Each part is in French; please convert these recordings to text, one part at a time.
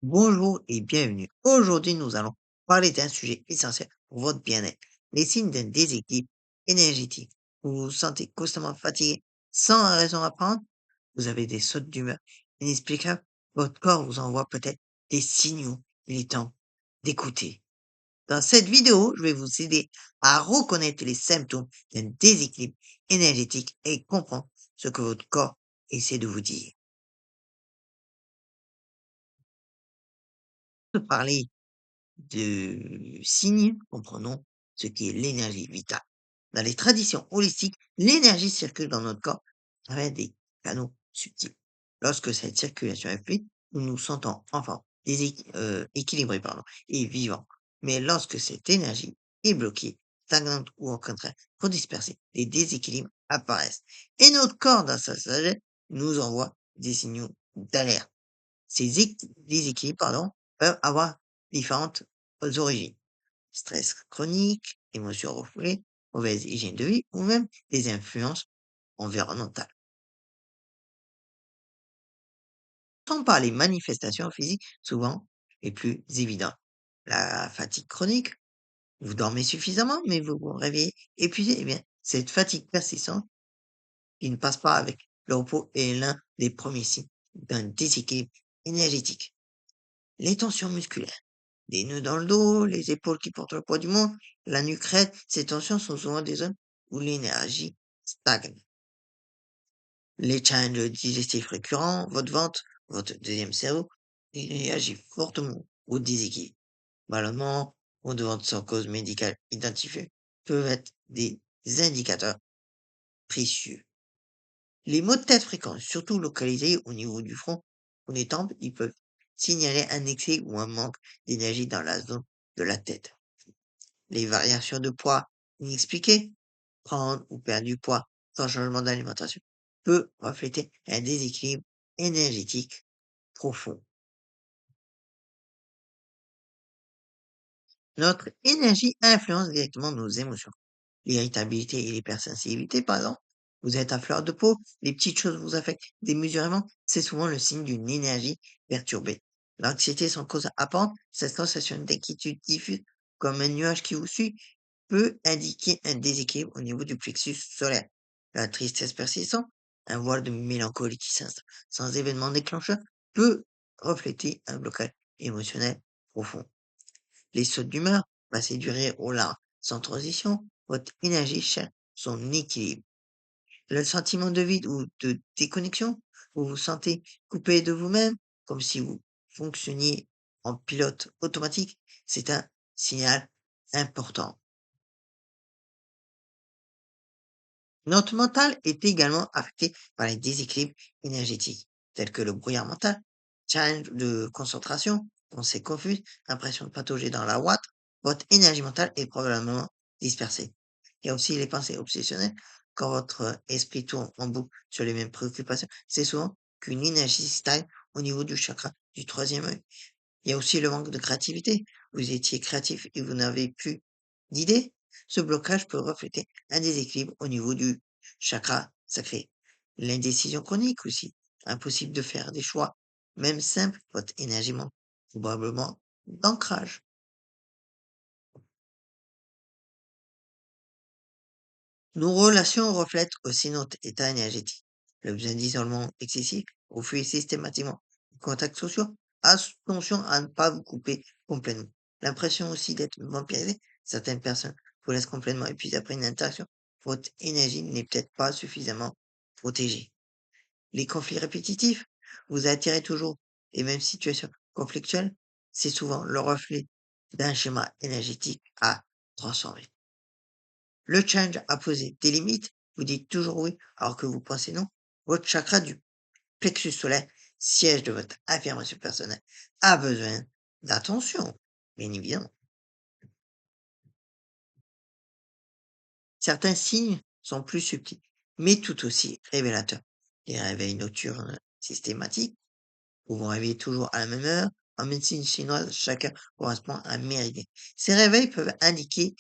Bonjour et bienvenue. Aujourd'hui, nous allons parler d'un sujet essentiel pour votre bien-être, les signes d'un déséquilibre énergétique. Vous vous sentez constamment fatigué sans raison à prendre, vous avez des sautes d'humeur inexplicables, votre corps vous envoie peut-être des signaux. Il est temps d'écouter. Dans cette vidéo, je vais vous aider à reconnaître les symptômes d'un déséquilibre énergétique et comprendre ce que votre corps essaie de vous dire. On peut parler de signes, comprenons ce qui est l'énergie vitale. Dans les traditions holistiques, l'énergie circule dans notre corps à travers des canaux subtils. Lorsque cette circulation est fluide, nous nous sentons enfin équilibrés et vivants. Mais lorsque cette énergie est bloquée, stagnante ou au contraire trop dispersée, des déséquilibres apparaissent. Et notre corps, dans sa sagesse, nous envoie des signaux d'alerte. Ces déséquilibres, peuvent avoir différentes origines. Stress chronique, émotions refoulées, mauvaise hygiène de vie ou même des influences environnementales. Sans par les manifestations physiques, souvent les plus évidentes. La fatigue chronique, vous dormez suffisamment, mais vous vous réveillez épuisé. Eh bien, cette fatigue persistante qui ne passe pas avec le repos est l'un des premiers signes d'un déséquilibre énergétique. Les tensions musculaires. Des nœuds dans le dos, les épaules qui portent le poids du monde, la nuque raide, ces tensions sont souvent des zones où l'énergie stagne. Les challenges digestifs récurrents, votre ventre, votre deuxième cerveau, réagit fortement au déséquilibre. Ballonnement, ou de ventre sans cause médicale identifiée, peuvent être des indicateurs précieux. Les maux de tête fréquents, surtout localisés au niveau du front ou des tempes, ils peuvent signaler un excès ou un manque d'énergie dans la zone de la tête. Les variations de poids inexpliquées, prendre ou perdre du poids sans changement d'alimentation, peut refléter un déséquilibre énergétique profond. Notre énergie influence directement nos émotions. L'irritabilité et l'hypersensibilité, par exemple, vous êtes à fleur de peau, les petites choses vous affectent démesurément, c'est souvent le signe d'une énergie perturbée. L'anxiété sans cause apparente, cette sensation d'inquiétude diffuse, comme un nuage qui vous suit, peut indiquer un déséquilibre au niveau du plexus solaire. La tristesse persistante, un voile de mélancolie qui s'installe sans événement déclencheur, peut refléter un blocage émotionnel profond. Les sautes d'humeur, passer du rire au larmes sans transition, votre énergie cherche son équilibre. Le sentiment de vide ou de déconnexion, vous vous sentez coupé de vous-même, comme si vous fonctionniez en pilote automatique, c'est un signal important. Notre mental est également affecté par les déséquilibres énergétiques, tels que le brouillard mental, challenge de concentration, pensée confuse, impression de patauger dans la ouate, votre énergie mentale est probablement dispersée. Il y a aussi les pensées obsessionnelles, quand votre esprit tourne en boucle sur les mêmes préoccupations, c'est souvent qu'une énergie stagne au niveau du chakra du troisième œil. Il y a aussi le manque de créativité. Vous étiez créatif et vous n'avez plus d'idées. Ce blocage peut refléter un déséquilibre au niveau du chakra sacré. L'indécision chronique aussi. Impossible de faire des choix. Même simple, votre énergie manque probablement d'ancrage. Nos relations reflètent aussi notre état énergétique. Le besoin d'isolement excessif, refusez systématiquement les contacts sociaux. Attention à ne pas vous couper complètement. L'impression aussi d'être vampirisé, certaines personnes vous laissent complètement épuisé après une interaction. Votre énergie n'est peut-être pas suffisamment protégée. Les conflits répétitifs, vous attirez toujours les mêmes situations conflictuelles, c'est souvent le reflet d'un schéma énergétique à transformer. Le change a posé des limites, vous dites toujours oui alors que vous pensez non. Votre chakra du plexus solaire, siège de votre affirmation personnelle, a besoin d'attention, bien évidemment. Certains signes sont plus subtils, mais tout aussi révélateurs. Les réveils nocturnes systématiques, vous vous réveillez toujours à la même heure. En médecine chinoise, chacun correspond à un méridien. Ces réveils peuvent indiquer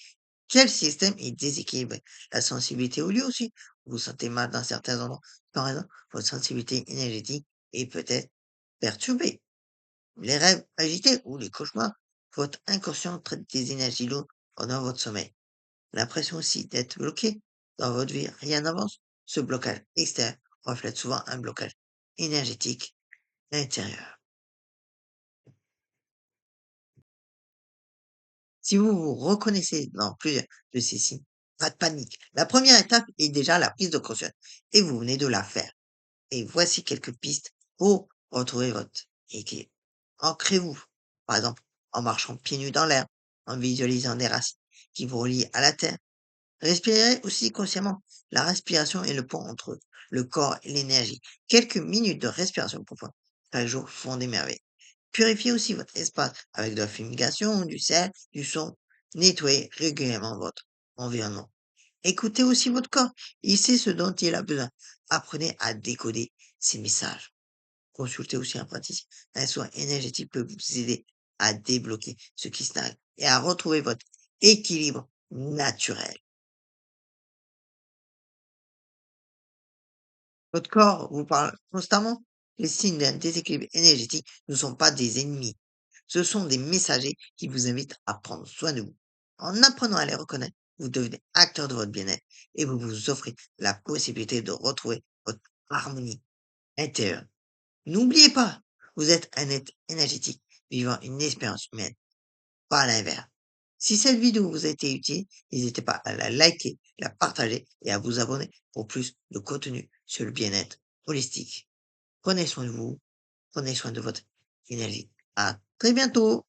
quel système est déséquilibré. La sensibilité au lieu aussi. Vous vous sentez mal dans certains endroits. Par exemple, votre sensibilité énergétique est peut-être perturbée. Les rêves agités ou les cauchemars, votre inconscient traite des énergies lourdes pendant votre sommeil. L'impression aussi d'être bloqué dans votre vie, rien n'avance. Ce blocage extérieur reflète souvent un blocage énergétique intérieur. Si vous vous reconnaissez dans plusieurs de ces signes, pas de panique. La première étape est déjà la prise de conscience et vous venez de la faire. Et voici quelques pistes pour retrouver votre équilibre. Ancrez-vous, par exemple, en marchant pieds nus dans l'air, en visualisant des racines qui vous relient à la terre. Respirez aussi consciemment. La respiration est le pont entre le corps et l'énergie. Quelques minutes de respiration profonde chaque jour font des merveilles. Purifiez aussi votre espace avec de la fumigation, du sel, du son. Nettoyez régulièrement votre environnement. Écoutez aussi votre corps. Il sait ce dont il a besoin. Apprenez à décoder ces messages. Consultez aussi un praticien. Un soin énergétique peut vous aider à débloquer ce qui stagne et à retrouver votre équilibre naturel. Votre corps vous parle constamment. Les signes d'un déséquilibre énergétique ne sont pas des ennemis. Ce sont des messagers qui vous invitent à prendre soin de vous. En apprenant à les reconnaître, vous devenez acteur de votre bien-être et vous vous offrez la possibilité de retrouver votre harmonie intérieure. N'oubliez pas, vous êtes un être énergétique vivant une expérience humaine, pas l'inverse. Si cette vidéo vous a été utile, n'hésitez pas à la liker, la partager et à vous abonner pour plus de contenu sur le bien-être holistique. Prenez soin de vous, prenez soin de votre énergie. À très bientôt!